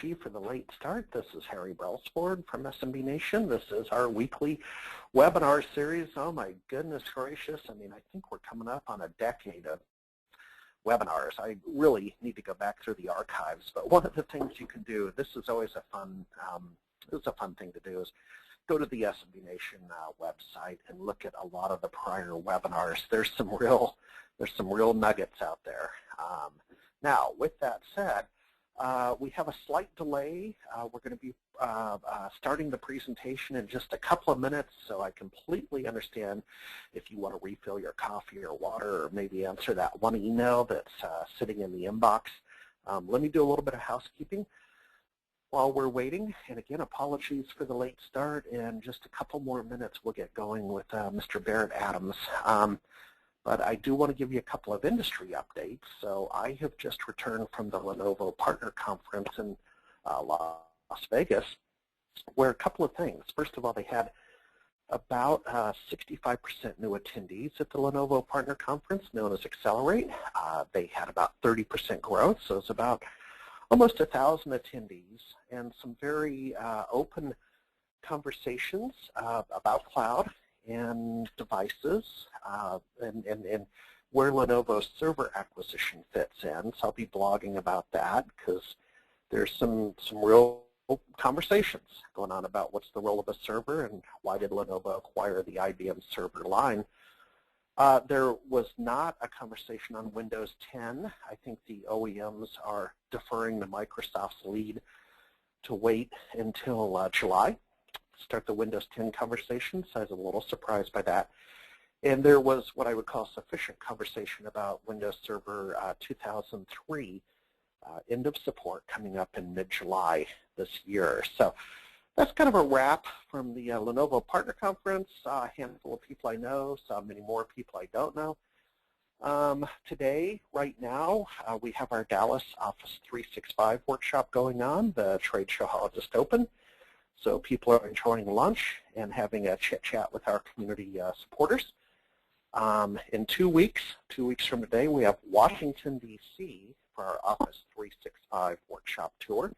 For the late start. This is Harry Brelsford from SMB Nation. This is our weekly webinar series. Oh my goodness gracious. I mean, I think we're coming up on a decade of webinars. I really need to go back through the archives, but one of the things you can do, this is always a fun, thing to do, is go to the SMB Nation website and look at a lot of the prior webinars. There's some real nuggets out there. Now, with that said, we have a slight delay. We're going to be starting the presentation in just a couple of minutes, so I completely understand if you want to refill your coffee or water or maybe answer that one email that's sitting in the inbox. Let me do a little bit of housekeeping while we're waiting. And again, apologies for the late start. In just a couple more minutes, we'll get going with Mr. Barrett Adams. But I do want to give you a couple of industry updates. So I have just returned from the Lenovo Partner Conference in Las Vegas, where a couple of things. First of all, they had about 65% new attendees at the Lenovo Partner Conference, known as Accelerate. They had about 30% growth, so it's about almost 1,000 attendees, and some very open conversations about cloud and devices, and where Lenovo's server acquisition fits in. So I'll be blogging about that because there's some real conversations going on about what's the role of a server and why did Lenovo acquire the IBM server line. There was not a conversation on Windows 10. I think the OEMs are deferring to Microsoft's lead to wait until July. Start the Windows 10 conversation, so I was a little surprised by that. And there was what I would call sufficient conversation about Windows Server 2003 end of support coming up in mid-July this year. So that's kind of a wrap from the Lenovo Partner Conference. A handful of people I know, so many more people I don't know. Today, right now, we have our Dallas Office 365 workshop going on. The trade show hall just opened. So people are enjoying lunch and having a chit-chat with our community supporters. In 2 weeks from today, we have Washington, D.C. for our Office 365 workshop tour.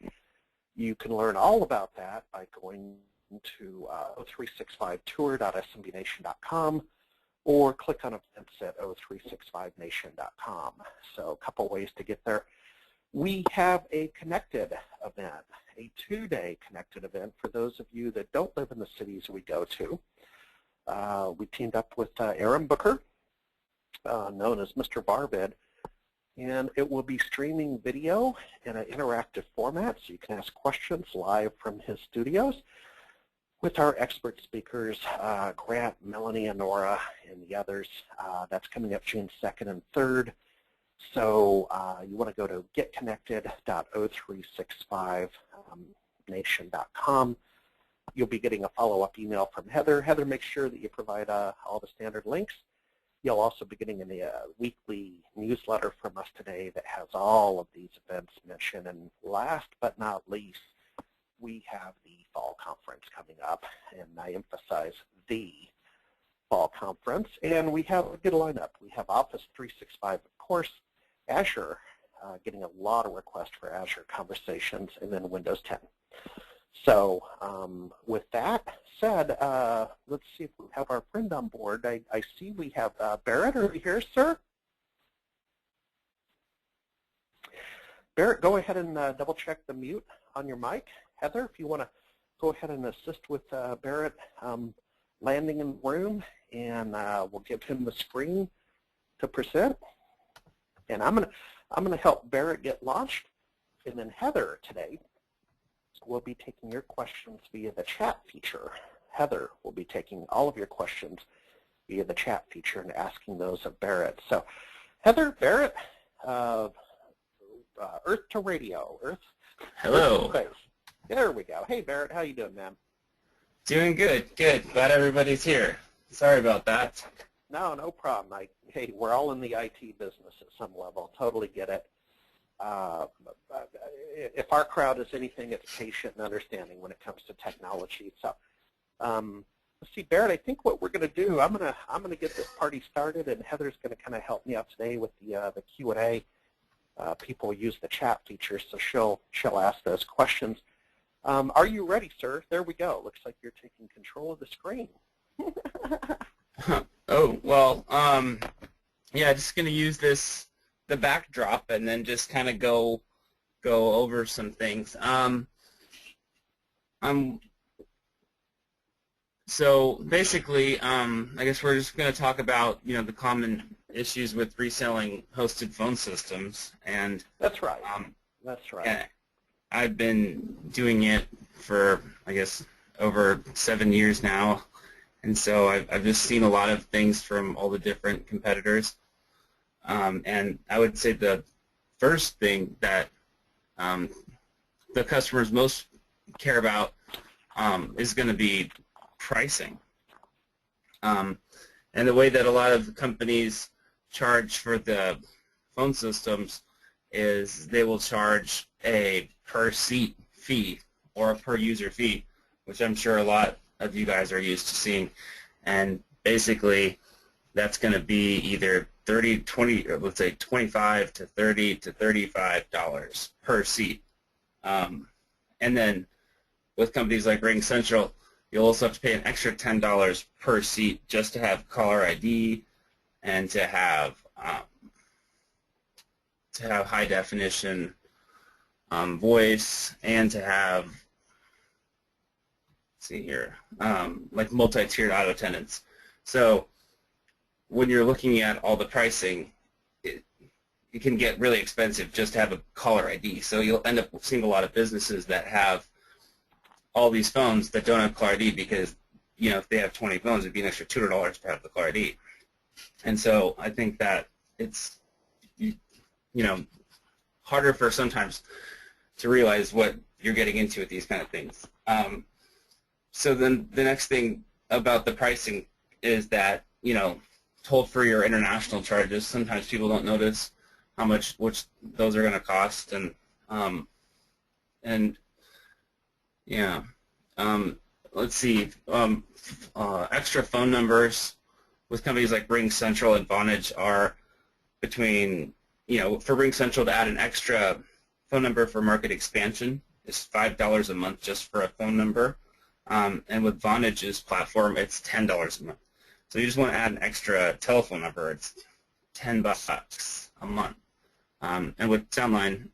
You can learn all about that by going to 365tour.smbnation.com or click on events at 365nation.com. So a couple ways to get there. We have a connected event, a 2-day connected event for those of you that don't live in the cities we go to. We teamed up with Aaron Booker, known as Mr. Barbed, and it will be streaming video in an interactive format, so you can ask questions live from his studios with our expert speakers, Grant, Melanie, and Nora, and the others. That's coming up June 2nd and 3rd. So you want to go to getconnected.o365nation.com. You'll be getting a follow-up email from Heather. Heather makes sure that you provide all the standard links. You'll also be getting a weekly newsletter from us today that has all of these events mentioned. And last but not least, we have the fall conference coming up, and I emphasize the fall conference. And we have a good lineup. We have Office 365, of course, Azure, getting a lot of requests for Azure conversations, and then Windows 10. So with that said, let's see if we have our friend on board. I see we have Barrett. Are you here, sir? Barrett, go ahead and double check the mute on your mic. Heather, if you want to go ahead and assist with Barrett landing in the room, and we'll give him the screen to present. And I'm gonna help Barrett get launched, and then Heather today will be taking your questions via the chat feature. Heather will be taking all of your questions via the chat feature and asking those of Barrett. So Heather, Barrett, Earth to radio, Earth. Hello. Earth there we go. Hey Barrett, how you doing, man? Doing good, good. Glad everybody's here. Sorry about that. No problem. Hey, we're all in the IT business at some level. Totally get it. If our crowd is anything, it's patient and understanding when it comes to technology. So, let's see, Barrett. I think what we're going to do, I'm gonna get this party started, and Heather's going to kind of help me out today with the Q&A. people use the chat feature, so she'll ask those questions. Are you ready, sir? There we go. Looks like you're taking control of the screen. Oh, well, yeah, just going to use the backdrop, and then just kind of go over some things. So basically, I guess we're just going to talk about, the common issues with reselling hosted phone systems. And that's right. That's right. Yeah, I've been doing it for, I guess, over 7 years now. And so I've just seen a lot of things from all the different competitors. And I would say the first thing that the customers most care about is going to be pricing. And the way that a lot of companies charge for the phone systems is they will charge a per seat fee or a per user fee, which I'm sure a lot of you guys are used to seeing. And basically that's going to be either let's say $25 to $30 to $35 per seat. And then with companies like RingCentral, you'll also have to pay an extra $10 per seat just to have caller ID and to have high definition voice, and to have, let's see here, like multi-tiered auto tenants. So when you're looking at all the pricing, it can get really expensive just to have a caller ID. So you'll end up seeing a lot of businesses that have all these phones that don't have caller ID because, if they have 20 phones, it'd be an extra $200 to have the caller ID. And so I think that it's, harder for sometimes to realize what you're getting into with these kind of things. So then the next thing about the pricing is that, toll-free or international charges, sometimes people don't notice how much which those are going to cost, and yeah, let's see, extra phone numbers with companies like RingCentral and Vonage are between, for RingCentral to add an extra phone number for market expansion is $5 a month just for a phone number, and with Vonage's platform, it's $10 a month. So you just want to add an extra telephone number, it's $10 a month. And with SoundLine,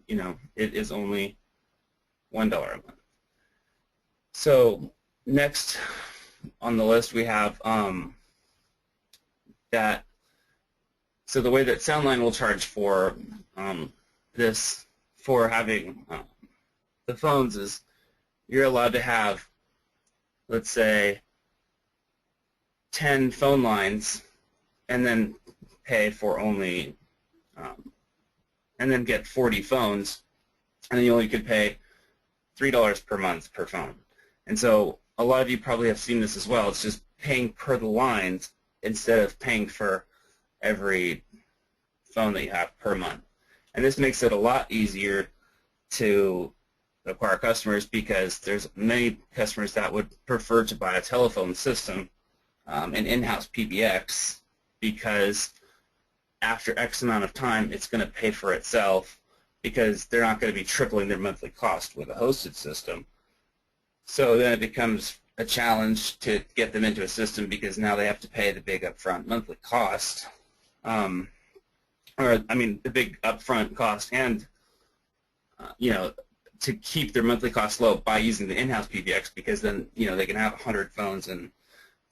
it is only $1 a month. So next on the list we have so the way that SoundLine will charge for for having the phones is you're allowed to have, let's say, 10 phone lines, and then pay for only, and then get 40 phones, and then you only could pay $3 per month per phone. And so a lot of you probably have seen this as well. It's just paying per the lines instead of paying for every phone that you have per month. And this makes it a lot easier to acquire customers because there's many customers that would prefer to buy a telephone system, an in-house PBX, because after X amount of time it's going to pay for itself because they're not going to be tripling their monthly cost with a hosted system. So then it becomes a challenge to get them into a system because now they have to pay the big upfront monthly cost, the big upfront cost, and to keep their monthly cost low by using the in-house PBX, because then they can have 100 phones and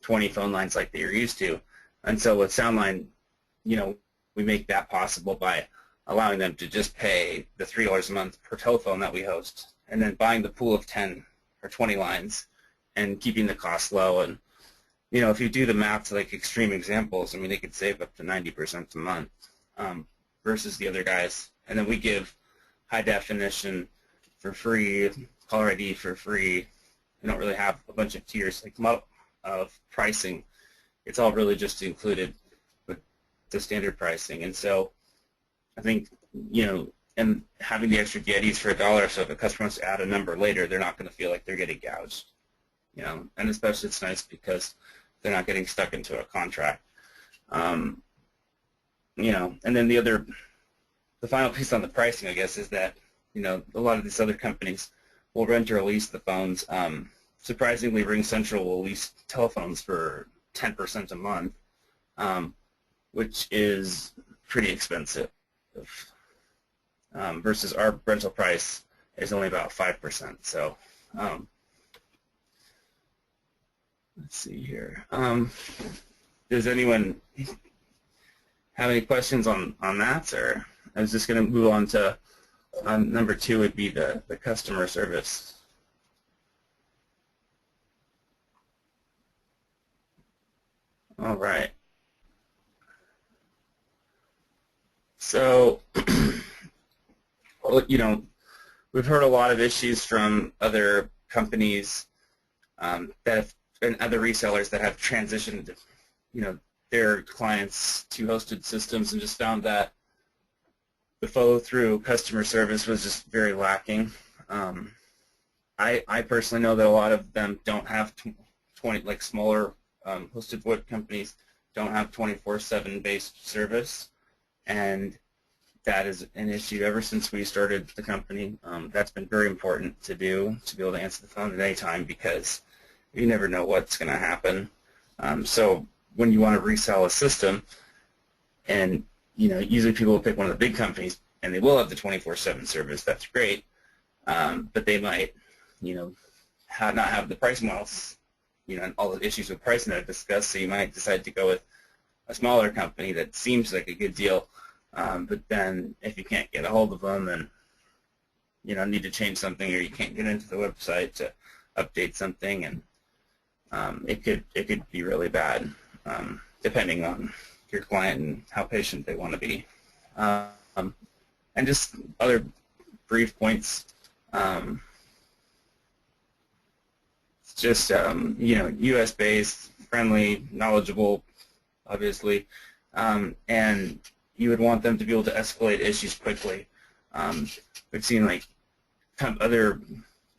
20 phone lines like they're used to. And so with SoundLine, we make that possible by allowing them to just pay the $3 a month per telephone that we host, and then buying the pool of 10 or 20 lines and keeping the cost low. And if you do the math to like extreme examples, they could save up to 90% a month versus the other guys. And then we give high definition for free, caller ID for free. We don't really have a bunch of tiers of pricing. It's all really just included with the standard pricing. And so I think, and having the extra DIDs for $1, so if a customer wants to add a number later, they're not going to feel like they're getting gouged. And especially it's nice because they're not getting stuck into a contract. And then the other the final piece on the pricing, I guess, is that, a lot of these other companies will rent or lease the phones. Surprisingly, RingCentral will lease telephones for 10% a month, which is pretty expensive, versus our rental price is only about 5%. So let's see here. Does anyone have any questions on that? Or I was just going to move on to number 2 would be the customer service. All right. So, we've heard a lot of issues from other companies that have, and other resellers that have transitioned, their clients to hosted systems, and just found that the follow-through customer service was just very lacking. I personally know that a lot of them don't have smaller hosted VoIP companies don't have 24/7 based service, and that is an issue ever since we started the company. That's been very important to do, to be able to answer the phone at any time, because you never know what's going to happen. So when you want to resell a system, and usually people will pick one of the big companies, and they will have the 24/7 service. That's great, but they might, not have the price models, and all the issues with pricing that I've discussed. So you might decide to go with a smaller company that seems like a good deal, but then if you can't get a hold of them, and need to change something, or you can't get into the website to update something, and it could be really bad, depending on your client and how patient they want to be. And just other brief points. It's just U.S.-based, friendly, knowledgeable, obviously, and you would want them to be able to escalate issues quickly. We've seen other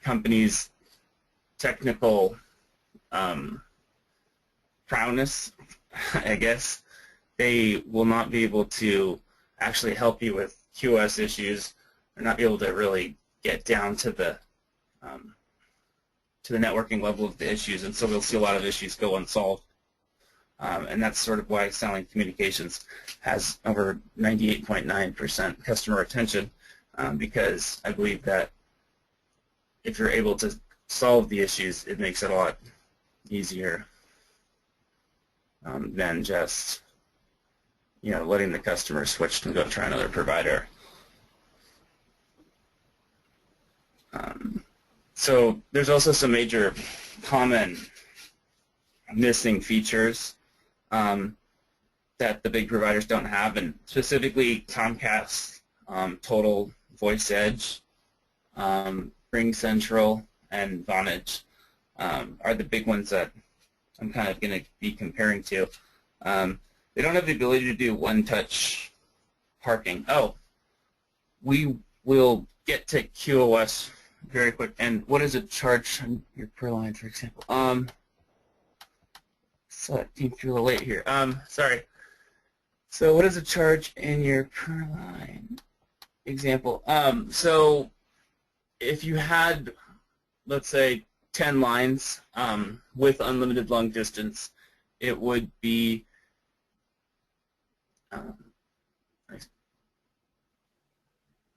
companies' technical prowess, I guess. They will not be able to actually help you with QoS issues, or not be able to really get down to the networking level of the issues, and so we'll see a lot of issues go unsolved. And that's sort of why SoundLine Communications has over 98.9% customer retention, because I believe that if you're able to solve the issues, it makes it a lot easier than just letting the customer switch and go try another provider. So there's also some major common missing features that the big providers don't have, and specifically Comcast, Total, Voice Edge, RingCentral, and Vonage are the big ones that I'm kind of going to be comparing to. They don't have the ability to do one-touch parking. Oh, we will get to QoS very quick. And what is a charge on your per line, for example? So it seems to be a little late here. Sorry. So what is a charge in your per line example? So if you had, let's say, 10 lines with unlimited long distance, it would be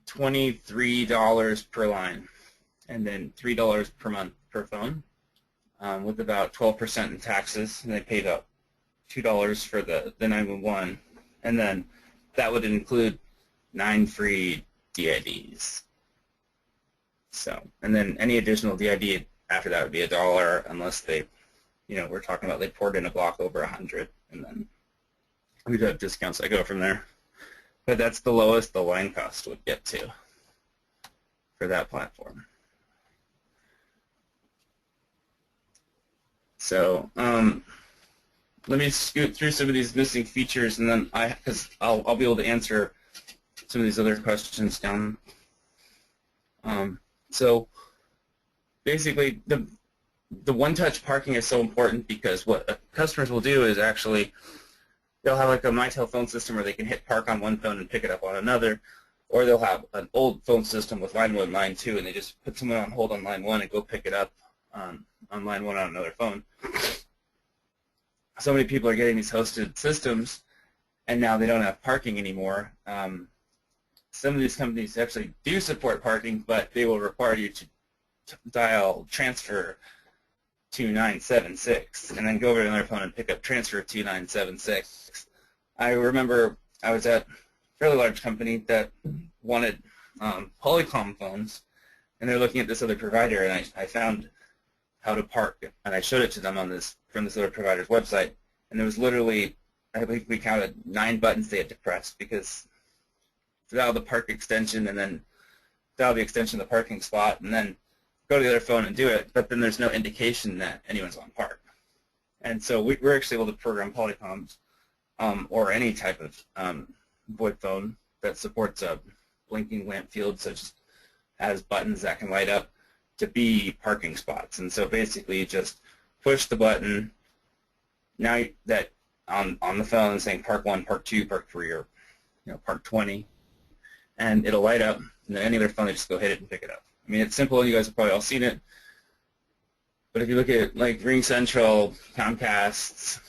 $23 per line, and then $3 per month per phone, with about 12% in taxes, and they pay about $2 for the 911, and then that would include 9 free DIDs. So, and then any additional DID after that would be $1, unless they, we're talking about they poured in a block over 100, and then we do have discounts that go from there. But that's the lowest the line cost would get to for that platform. So let me scoot through some of these missing features, and then because I'll be able to answer some of these other questions down. So basically, the one-touch parking is so important, because what customers will do is actually they'll have like a My Phone system where they can hit park on one phone and pick it up on another, or they'll have an old phone system with line 1, line 2, and they just put someone on hold on line 1 and go pick it up on line 1 on another phone. So many people are getting these hosted systems, and now they don't have parking anymore. Some of these companies actually do support parking, but they will require you to dial transfer 2976 and then go over to another phone and pick up transfer 2976. I remember I was at a fairly large company that wanted Polycom phones, and they're looking at this other provider, and I found how to park, and I showed it to them from this other provider's website, and there was literally, I believe we counted 9 buttons they had to press, because dial the park extension and then dial the extension of the parking spot and then go to the other phone and do it, but then there's no indication that anyone's on park. And so we're actually able to program Polycoms or any type of VoIP phone that supports a blinking lamp field, such as has buttons that can light up, to be parking spots. And so basically you just push the button now that on the phone saying park 1, park 2, park 3, or park 20, and it'll light up, and then any other phone, they just go hit it and pick it up. I mean, it's simple. You guys have probably all seen it. But if you look at like Ring Central, Comcast,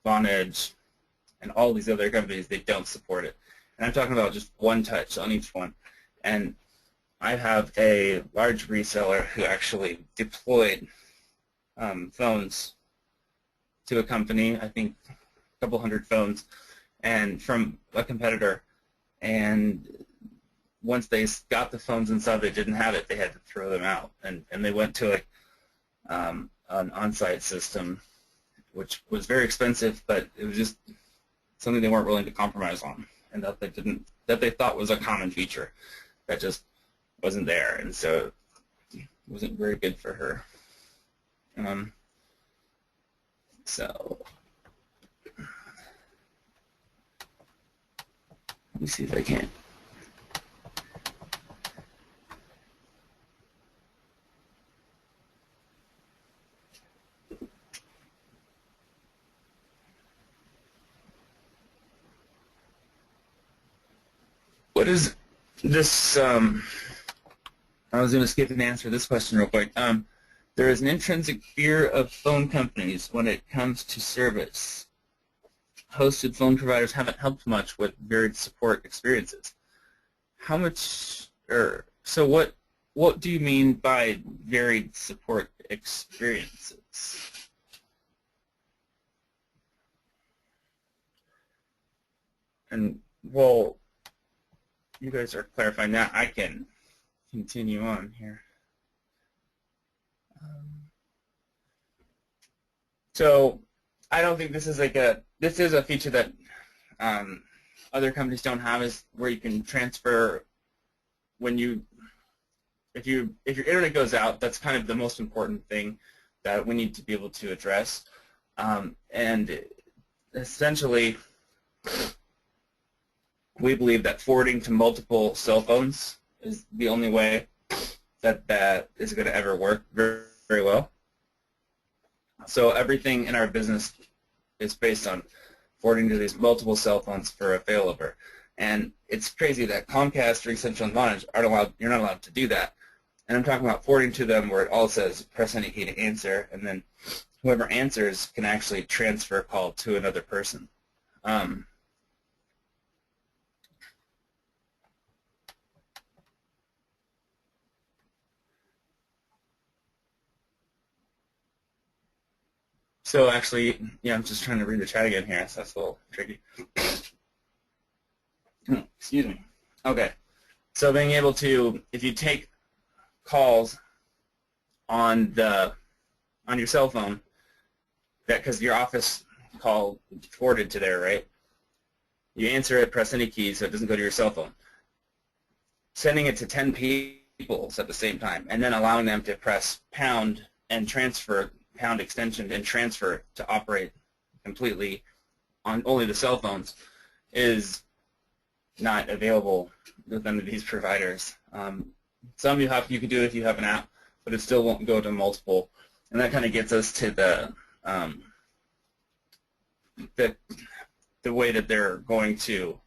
Vonage, and all these other companies, they don't support it. And I'm talking about just one touch on each one. And I have a large reseller who actually deployed phones to a company, I think a couple hundred phones, and from a competitor. And once they got the phones and saw they didn't have it, they had to throw them out. And they went to an on-site system, which was very expensive, but it was just something they weren't willing to compromise on, and that they thought was a common feature that just wasn't there, and so it wasn't very good for her. So let me see if I can. What is this? I was going to skip and answer this question real quick. There is an intrinsic fear of phone companies when it comes to service. Hosted phone providers haven't helped much with varied support experiences. How much, so what do you mean by varied support experiences? And, well, you guys are clarifying that. I can continue on here. So I don't think this is this is a feature that other companies don't have, is where you can transfer if your internet goes out. That's kind of the most important thing that we need to be able to address. And essentially, we believe that forwarding to multiple cell phones is the only way that is going to ever work very, very well. So everything in our business is based on forwarding to these multiple cell phones for a failover. And it's crazy that Comcast, Ring Central, and Vonage you're not allowed to do that. And I'm talking about forwarding to them where it all says press any key to answer, and then whoever answers can actually transfer a call to another person. So actually, yeah, I'm just trying to read the chat again here, so that's a little tricky. Excuse me. Okay. So being able to, if you take calls on your cell phone, because your office call forwarded to there, right? You answer it, press any key so it doesn't go to your cell phone. Sending it to 10 people at the same time, and then allowing them to press pound and transfer, pound extension and transfer to operate completely on only the cell phones is not available with any of these providers. Some you can do it if you have an app, but it still won't go to multiple. And that kind of gets us to the way that they're going to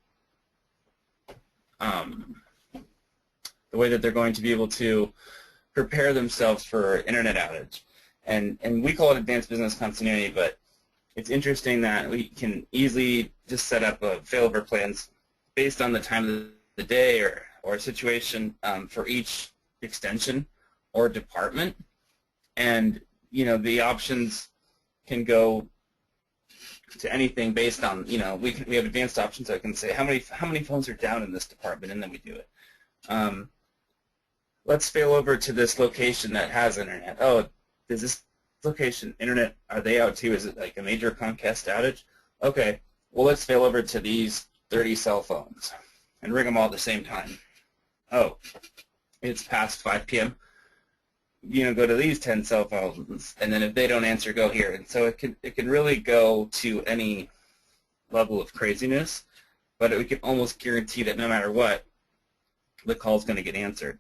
the way that they're going to be able to prepare themselves for internet outage. And we call it advanced business continuity, but it's interesting that we can easily just set up a failover plans based on the time of the day or a situation for each extension or department. And the options can go to anything based on, we have advanced options that can say how many phones are down in this department, and then we do it. Let's fail over to this location that has internet. Oh, is this location internet, are they out too? Is it like a major Comcast outage? Okay, well, let's fail over to these 30 cell phones and ring them all at the same time. Oh, it's past 5 p.m. Go to these 10 cell phones, and then if they don't answer, go here. And so it can really go to any level of craziness, but we can almost guarantee that no matter what, the call's going to get answered.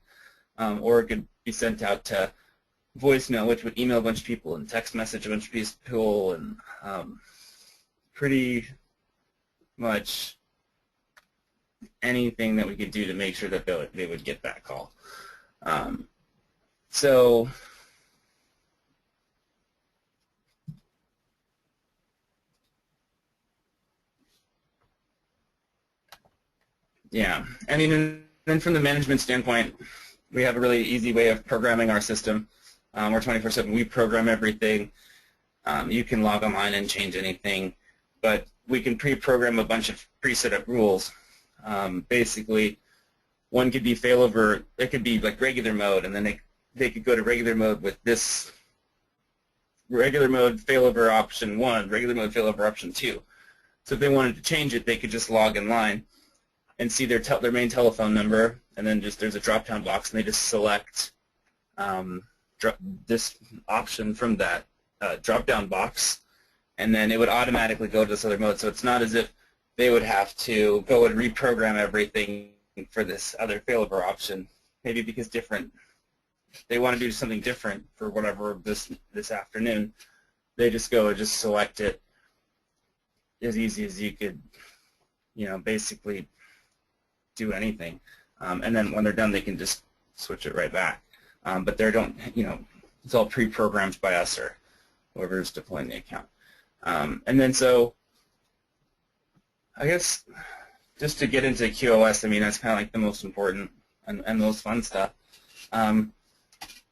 Or it could be sent out to voicemail, which would email a bunch of people, and text message a bunch of people, and pretty much anything that we could do to make sure that they would get that call. So yeah, I mean, and then from the management standpoint, we have a really easy way of programming our system. We're 24/7. We program everything. You can log online and change anything, but we can pre-program a bunch of pre-set up rules. Basically, one could be failover. It could be like regular mode, and then they could go to regular mode with this regular mode failover option 1, regular mode failover option 2. So if they wanted to change it, they could just log in line and see their main telephone number, and then there's a drop-down box, and they just select this option from that drop-down box, and then it would automatically go to this other mode. So it's not as if they would have to go and reprogram everything for this other failover option, maybe because they want to do something different for whatever this afternoon. They just go and just select it as easy as you could, basically do anything. And then when they're done, they can just switch it right back. But it's all pre-programmed by us or whoever's deploying the account. And then so I guess just to get into QoS, I mean, that's kind of like the most important and most fun stuff.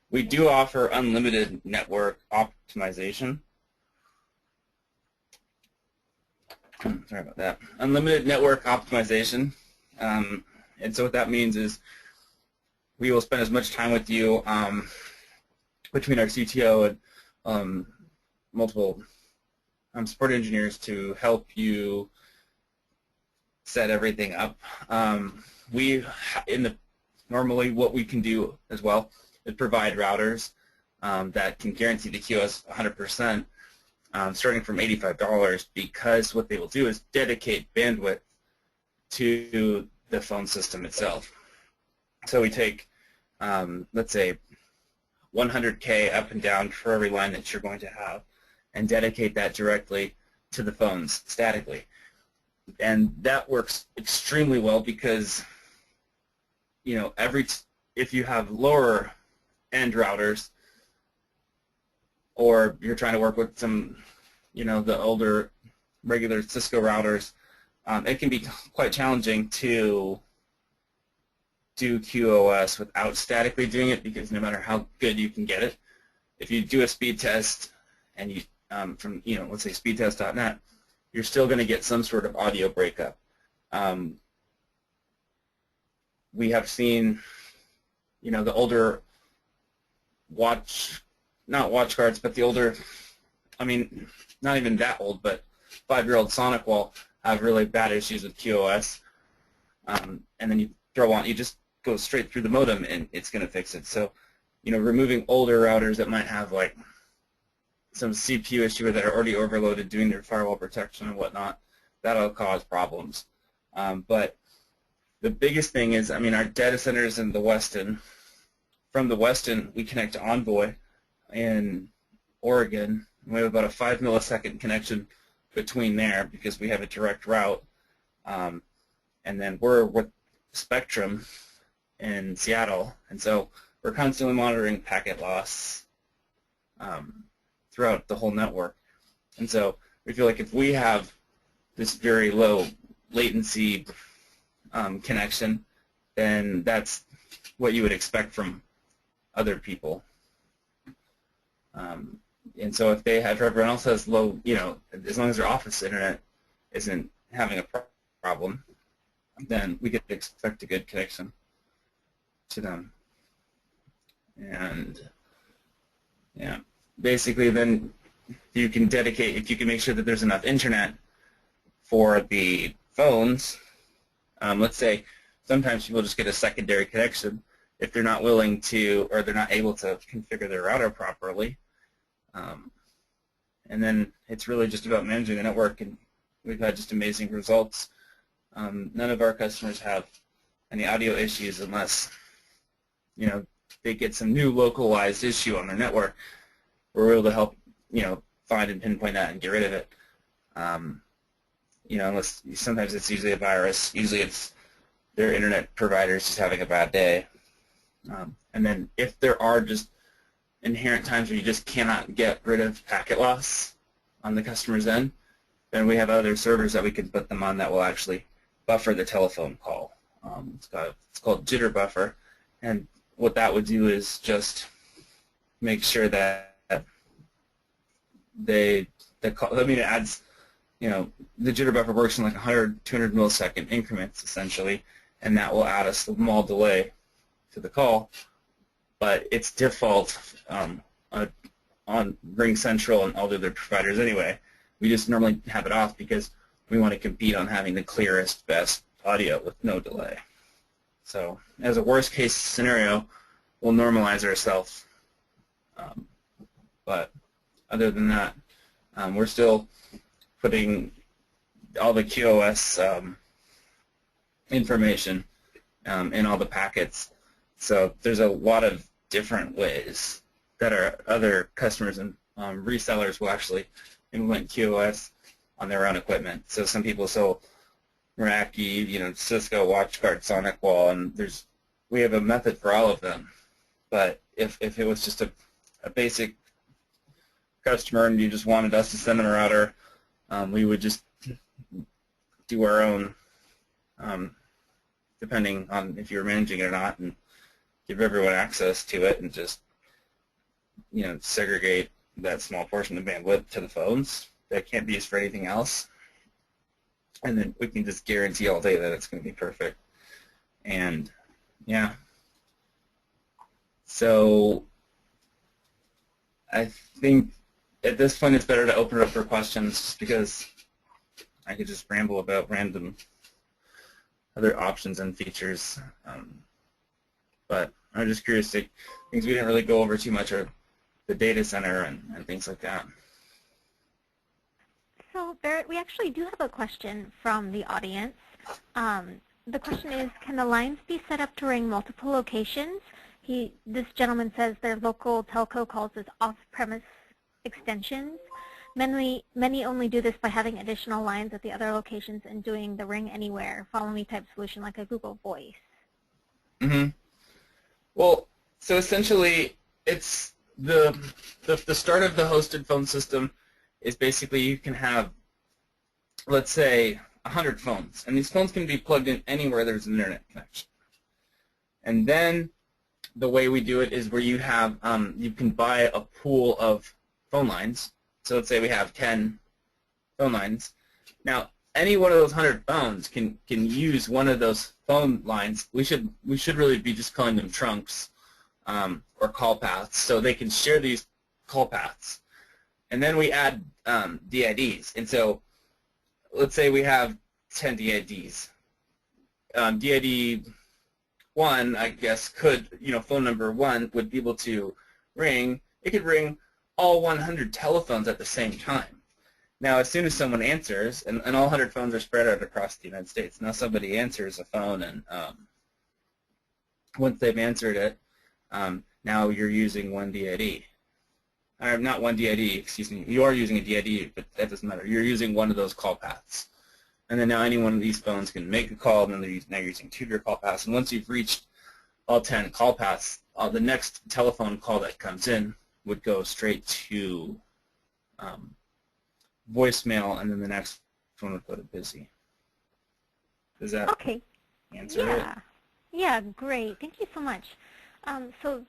We do offer unlimited network optimization. Sorry about that. Unlimited network optimization. And so what that means is we will spend as much time with you between our CTO and multiple support engineers to help you set everything up. Normally what we can do as well is provide routers that can guarantee the QoS 100%, starting from $85, because what they will do is dedicate bandwidth to the phone system itself. So we take, let's say, 100K up and down for every line that you're going to have, and dedicate that directly to the phones statically. And that works extremely well because, if you have lower end routers, or you're trying to work with some, the older regular Cisco routers, it can be quite challenging to do QoS without statically doing it, because no matter how good you can get it, if you do a speed test and you from let's say speedtest.net, you're still going to get some sort of audio breakup. We have seen the older not watch guards, but the older, I mean, not even that old, but 5-year-old Sonic Wall have really bad issues with QoS, and then you just go straight through the modem and it's going to fix it. So, removing older routers that might have like some CPU issue that are already overloaded doing their firewall protection and whatnot, that'll cause problems. But the biggest thing is, I mean, our data centers in the Weston. From the Weston, we connect to Envoy in Oregon. We have about a 5 millisecond connection between there because we have a direct route. And then we're spectrum in Seattle, and so we're constantly monitoring packet loss throughout the whole network. And so we feel like if we have this very low latency connection, then that's what you would expect from other people. And so if everyone else has low, as long as their office internet isn't having a problem, then we could expect a good connection to them. And yeah, basically then you can if you can make sure that there's enough internet for the phones. Let's say sometimes people just get a secondary connection if they're not willing to, or they're not able to configure their router properly. And then it's really just about managing the network, and we've had just amazing results. None of our customers have any audio issues unless, they get some new localized issue on their network. We're able to help, find and pinpoint that and get rid of it. Unless sometimes it's usually a virus. Usually it's their internet provider is just having a bad day. And then if there are just inherent times where you just cannot get rid of packet loss on the customer's end, then we have other servers that we can put them on that will actually buffer the telephone call. It's called jitter buffer, and what that would do is just make sure that it adds, the jitter buffer works in like 100, 200 millisecond increments essentially, and that will add a small delay to the call, but it's default on Ring Central and all the other providers anyway. We just normally have it off because we want to compete on having the clearest, best audio with no delay. So as a worst case scenario, we'll normalize ourselves. But other than that, we're still putting all the QoS information in all the packets. So there's a lot of different ways that our other customers and resellers will actually implement QoS on their own equipment. So some people sell Meraki, Cisco, WatchGuard, SonicWall, and we have a method for all of them. But if it was just a basic customer and you just wanted us to send them a router, we would just do our own, depending on if you're managing it or not, and give everyone access to it and just segregate that small portion of bandwidth to the phones that can't be used for anything else. And then we can just guarantee all day that it's going to be perfect. And yeah. So I think at this point it's better to open it up for questions, just because I could just ramble about random other options and features. But I'm just curious, things we didn't really go over too much are the data center and things like that. So Barrett, we actually do have a question from the audience. The question is, can the lines be set up to ring multiple locations? This gentleman says their local telco calls this off-premise extensions. Many only do this by having additional lines at the other locations and doing the ring anywhere, follow me type solution like a Google Voice. Mm-hmm. Well, so essentially, it's the start of the hosted phone system is basically you can have, let's say, 100 phones, and these phones can be plugged in anywhere there's an internet connection. And then the way we do it is where you have you can buy a pool of phone lines. So let's say we have 10 phone lines. Now, any one of those 100 phones can use one of those phone lines. We should really be just calling them trunks or call paths, so they can share these call paths. And then we add DIDs. And so let's say we have 10 DIDs. DID 1, I guess, could, phone number 1 would be able to ring. It could ring all 100 telephones at the same time. Now, as soon as someone answers, and all 100 phones are spread out across the United States, now somebody answers a phone, and once they've answered it, now you're using one DID. Not one DID, excuse me. You are using a DID, but that doesn't matter. You're using one of those call paths. And then now any one of these phones can make a call, and then now you're using 2 of your call paths. And once you've reached all 10 call paths, the next telephone call that comes in would go straight to voicemail, and then the next one would go to busy. Does that answer it? Yeah, great. Thank you so much. So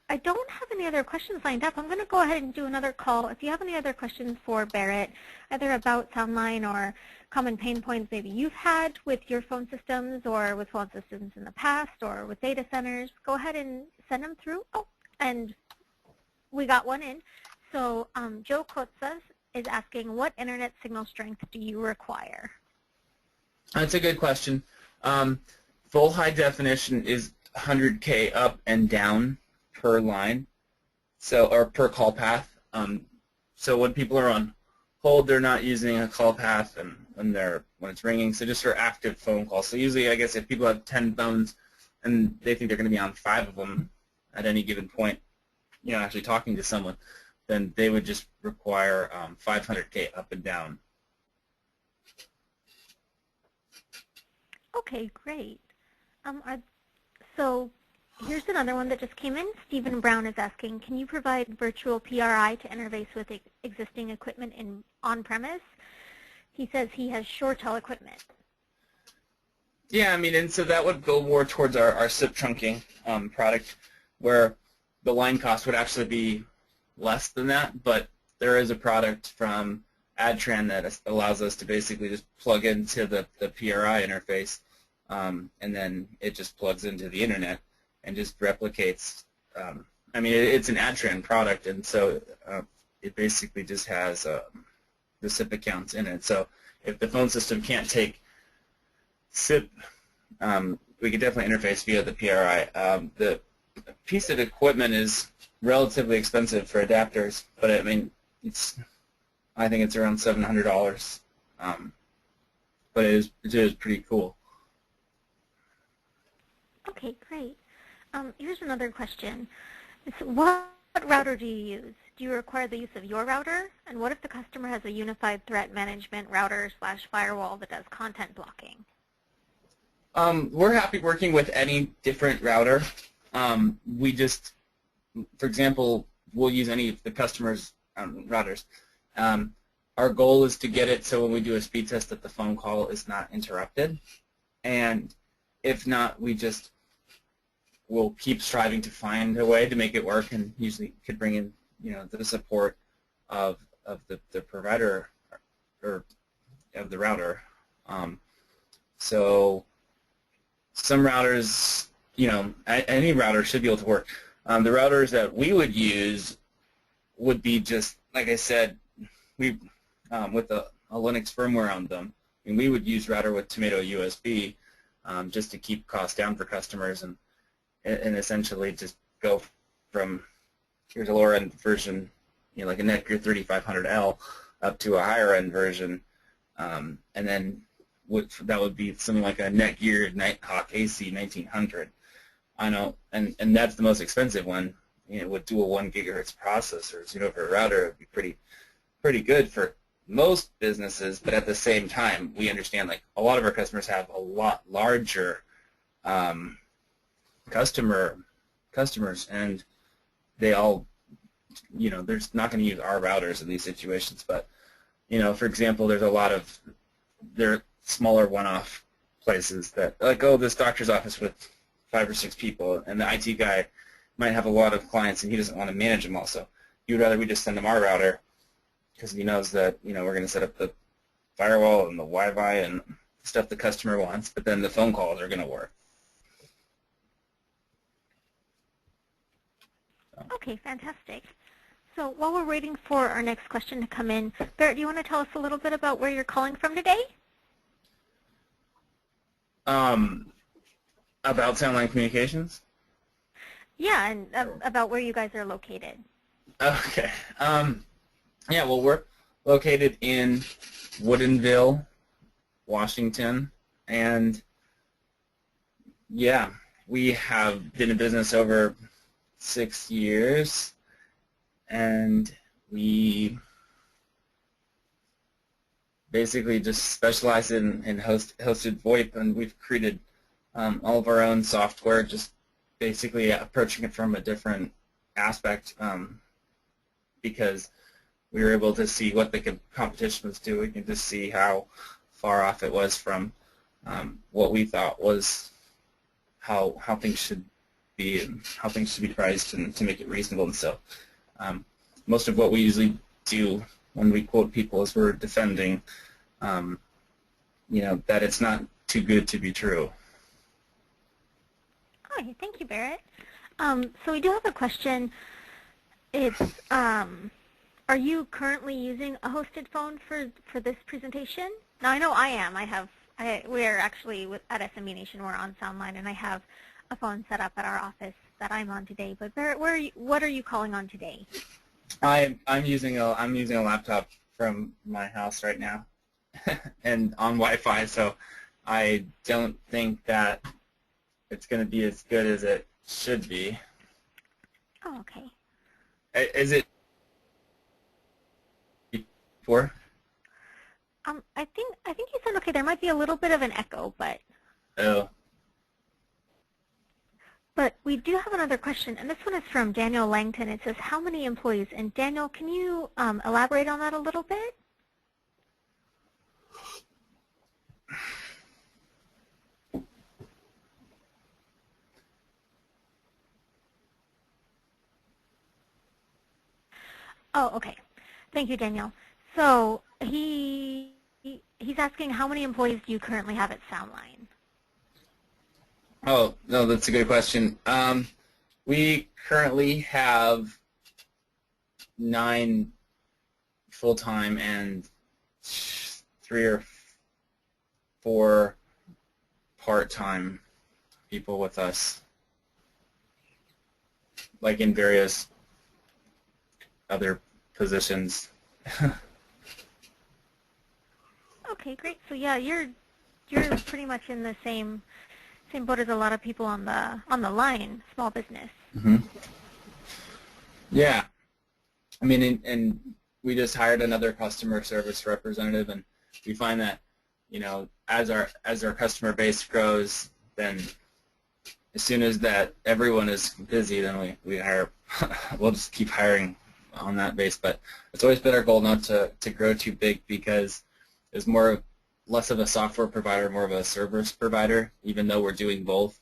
I don't have any other questions lined up. I'm going to go ahead and do another call. If you have any other questions for Barrett, either about SoundLine or common pain points maybe you've had with your phone systems or with phone systems in the past or with data centers, go ahead and send them through. Oh, and we got one in. So Joe Kotzas is asking, what internet signal strength do you require? That's a good question. Full high definition is 100K up and down per line, or per call path. So when people are on hold, they're not using a call path, and when it's ringing. So just for active phone calls. So usually, I guess if people have 10 phones and they think they're going to be on 5 of them at any given point, actually talking to someone, then they would just require 500K up and down. Okay, great. So here's another one that just came in. Stephen Brown is asking, can you provide virtual PRI to interface with existing equipment on-premise? He says he has ShoreTel equipment. Yeah, and so that would go more towards our SIP trunking product, where the line cost would actually be less than that, but there is a product from Adtran that allows us to basically just plug into the PRI interface, and then it just plugs into the internet and just replicates. It's an Adtran product, and so it basically just has the SIP accounts in it. So if the phone system can't take SIP, we could definitely interface via the PRI. The piece of equipment is relatively expensive for adapters, but I think it's around $700, but it is pretty cool. Okay, great. Here's another question. What router do you use? Do you require the use of your router? And what if the customer has a unified threat management router / firewall that does content blocking? We're happy working with any different router. We just, for example, we'll use any of the customer's routers. Our goal is to get it so when we do a speed test that the phone call is not interrupted. And if not, we'll keep striving to find a way to make it work, and usually could bring in the support of the provider or of the router. So some routers, any router should be able to work. The routers that we would use would be just, like I said, with a Linux firmware on them. We would use router with Tomato USB just to keep costs down for customers, and essentially just go from here's a lower end version, like a Netgear 3500L, up to a higher end version, and then that would be something like a Netgear Nighthawk AC 1900. I know, and that's the most expensive one. With dual 1 gigahertz processors, for a router, it would be pretty good for most businesses. But at the same time, we understand like a lot of our customers have a lot larger customers, and they all, they're not going to use our routers in these situations. But for example, there's a lot of smaller one-off places that, like, this doctor's office with 5 or 6 people, and the IT guy might have a lot of clients, and he doesn't want to manage them all. So he would rather we just send him our router, because he knows that we're going to set up the firewall and the Wi-Fi and stuff the customer wants, but then the phone calls are going to work. Okay, fantastic. So while we're waiting for our next question to come in, Barrett, do you want to tell us a little bit about where you're calling from today? About SoundLine Communications? Yeah, and about where you guys are located. Okay. Yeah, well, we're located in Woodinville, Washington, and yeah, we have been in business over 6 years, and we basically just specialize in hosted VoIP, and we've created all of our own software, just basically approaching it from a different aspect because we were able to see what the competition was doing and to see how far off it was from what we thought was how things should be and how things should be priced and to make it reasonable. And so most of what we usually do when we quote people is we're defending that it's not too good to be true. Hi, thank you, Barrett. So we do have a question. It's, are you currently using a hosted phone for this presentation? Now I know I am. We are actually at SMB Nation. We're on SoundLine, and I have a phone set up at our office that I'm on today. But Barrett, what are you calling on today? I'm using a laptop from my house right now, and on Wi-Fi. So I don't think that it's going to be as good as it should be. Oh, okay. Is it before? I think you sound okay. There might be a little bit of an echo, but. Oh. But we do have another question, and this one is from Daniel Langton. It says, how many employees? And Daniel, can you elaborate on that a little bit? Oh, okay. Thank you, Daniel. So he's asking, how many employees do you currently have at SoundLine? Oh, no, that's a good question. We currently have 9 full-time and 3 or 4 part-time people with us, like in various other positions. Okay, great. So yeah, you're pretty much in the same boat as a lot of people on the line, small business. Mm-hmm. Yeah, I mean, and we just hired another customer service representative, and we find that as our customer base grows, then as soon as that everyone is busy, then we hire. We'll just keep hiring on that base, but it's always been our goal not to grow too big because it's less of a software provider, more of a service provider, even though we're doing both,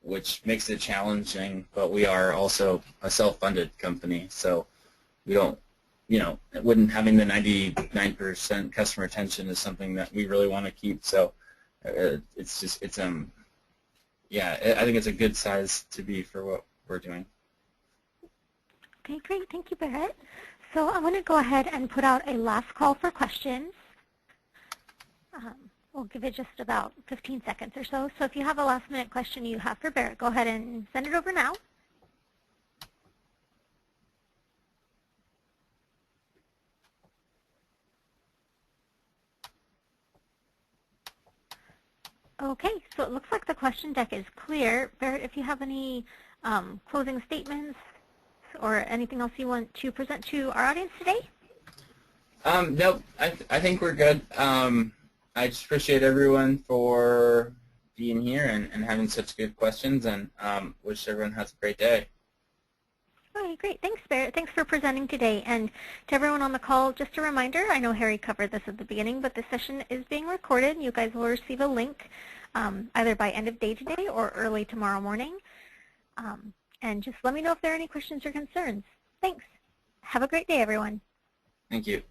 which makes it challenging, but we are also a self-funded company, so we don't, having the 99% customer retention is something that we really want to keep, so I think it's a good size to be for what we're doing. Okay, great. Thank you, Barrett. So I'm going to go ahead and put out a last call for questions. We'll give it just about 15 seconds or so. So if you have a last-minute question you have for Barrett, go ahead and send it over now. Okay, so it looks like the question deck is clear. Barrett, if you have any closing statements or anything else you want to present to our audience today? Nope, I think we're good. I just appreciate everyone for being here and having such good questions, and wish everyone has a great day. Okay, great. Thanks, Barrett. Thanks for presenting today. And to everyone on the call, just a reminder, I know Harry covered this at the beginning, but this session is being recorded. You guys will receive a link either by end of day today or early tomorrow morning. And just let me know if there are any questions or concerns. Thanks. Have a great day, everyone. Thank you.